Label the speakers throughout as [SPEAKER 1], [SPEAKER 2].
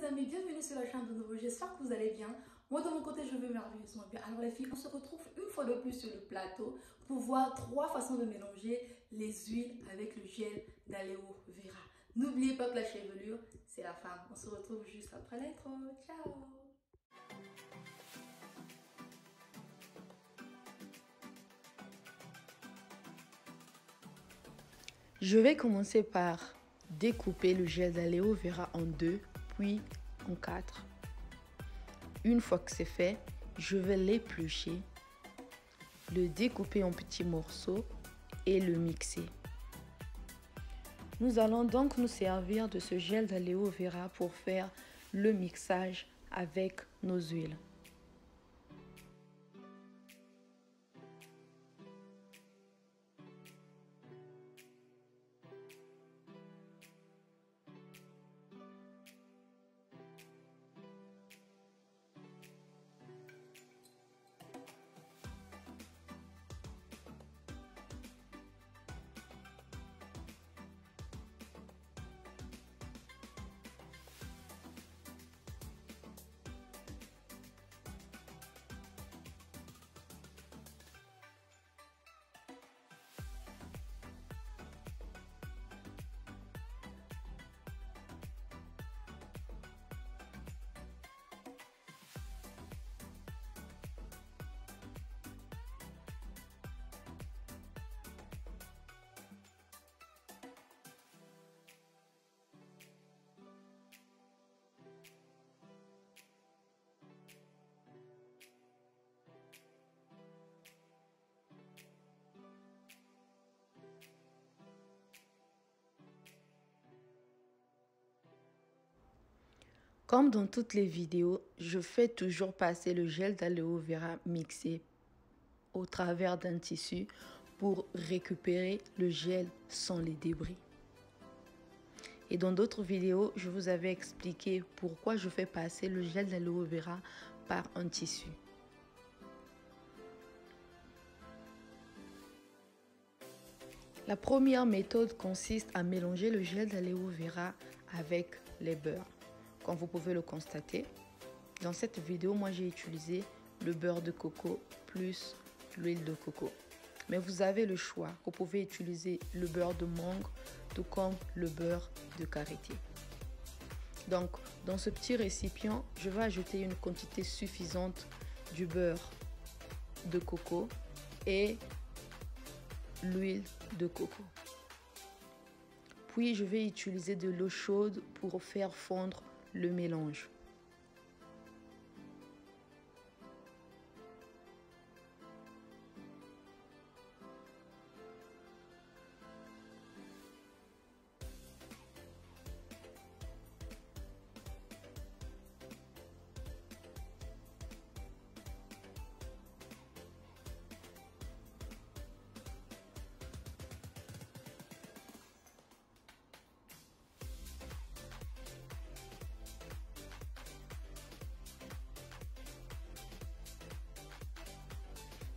[SPEAKER 1] les amis, bienvenue sur la chaîne de nouveau, j'espère que vous allez bien. Moi de mon côté je vais merveilleusement bien. Alors les filles, on se retrouve une fois de plus sur le plateau pour voir trois façons de mélanger les huiles avec le gel d'aloe vera. N'oubliez pas que la chevelure, c'est la femme. On se retrouve juste après l'intro, ciao.
[SPEAKER 2] Je vais commencer par découper le gel d'aloe vera en deux, puis en quatre. Une fois que c'est fait, je vais l'éplucher, le découper en petits morceaux et le mixer. Nous allons donc nous servir de ce gel d'aloe vera pour faire le mixage avec nos huiles. Comme dans toutes les vidéos, je fais toujours passer le gel d'aloe vera mixé au travers d'un tissu pour récupérer le gel sans les débris. Et dans d'autres vidéos, je vous avais expliqué pourquoi je fais passer le gel d'aloe vera par un tissu. La première méthode consiste à mélanger le gel d'aloe vera avec les beurres. Comme vous pouvez le constater, dans cette vidéo, moi j'ai utilisé le beurre de coco plus l'huile de coco. Mais vous avez le choix. Vous pouvez utiliser le beurre de mangue, tout comme le beurre de karité. Donc, dans ce petit récipient, je vais ajouter une quantité suffisante du beurre de coco et l'huile de coco. Puis, je vais utiliser de l'eau chaude pour faire fondre le mélange.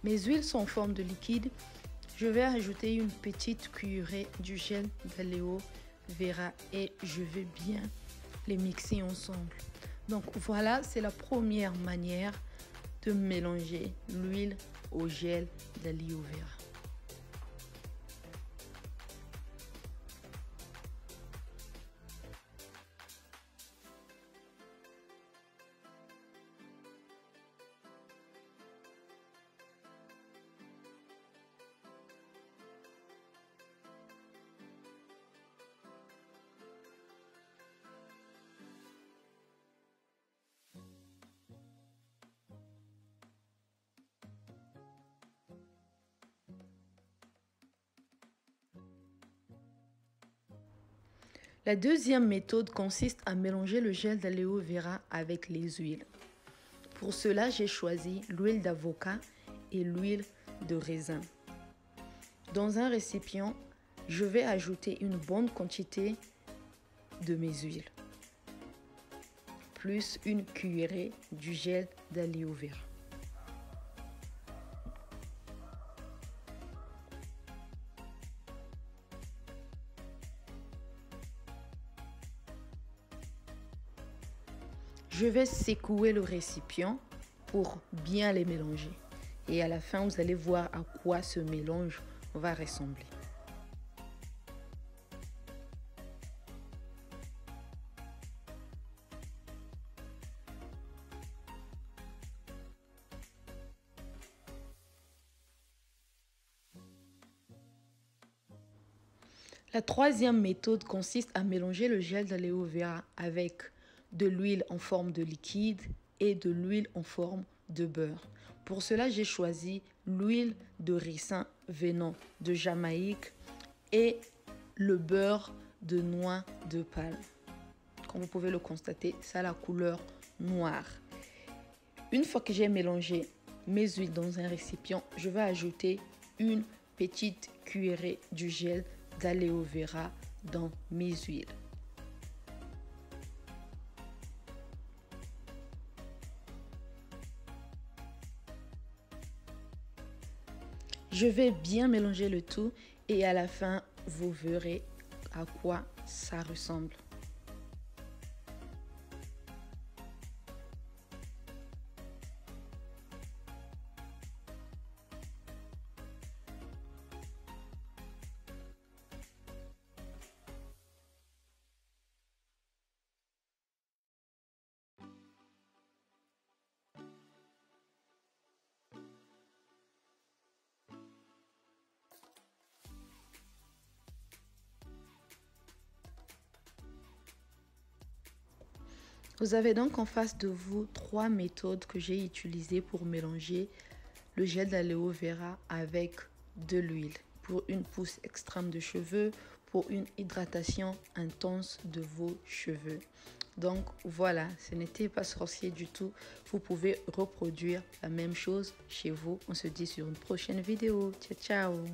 [SPEAKER 2] Mes huiles sont en forme de liquide. Je vais ajouter une petite cuillerée du gel d'aloe vera et je vais bien les mixer ensemble. Donc voilà, c'est la première manière de mélanger l'huile au gel d'aloe vera. La deuxième méthode consiste à mélanger le gel d'aloe vera avec les huiles. Pour cela, j'ai choisi l'huile d'avocat et l'huile de raisin. Dans un récipient, je vais ajouter une bonne quantité de mes huiles, plus une cuillerée du gel d'aloe vera. Je vais secouer le récipient pour bien les mélanger. Et à la fin, vous allez voir à quoi ce mélange va ressembler. La troisième méthode consiste à mélanger le gel d'aloe vera avec de l'huile en forme de liquide et de l'huile en forme de beurre. Pour cela, j'ai choisi l'huile de ricin venant de Jamaïque et le beurre de noix de palme. Comme vous pouvez le constater, ça a la couleur noire. Une fois que j'ai mélangé mes huiles dans un récipient, je vais ajouter une petite cuillerée du gel d'aloe vera dans mes huiles. Je vais bien mélanger le tout et à la fin, vous verrez à quoi ça ressemble. Vous avez donc en face de vous 3 méthodes que j'ai utilisées pour mélanger le gel d'aloe vera avec de l'huile pour une pousse extrême de cheveux, pour une hydratation intense de vos cheveux. Donc voilà, ce n'était pas sorcier du tout. Vous pouvez reproduire la même chose chez vous. On se dit sur une prochaine vidéo. Ciao, ciao!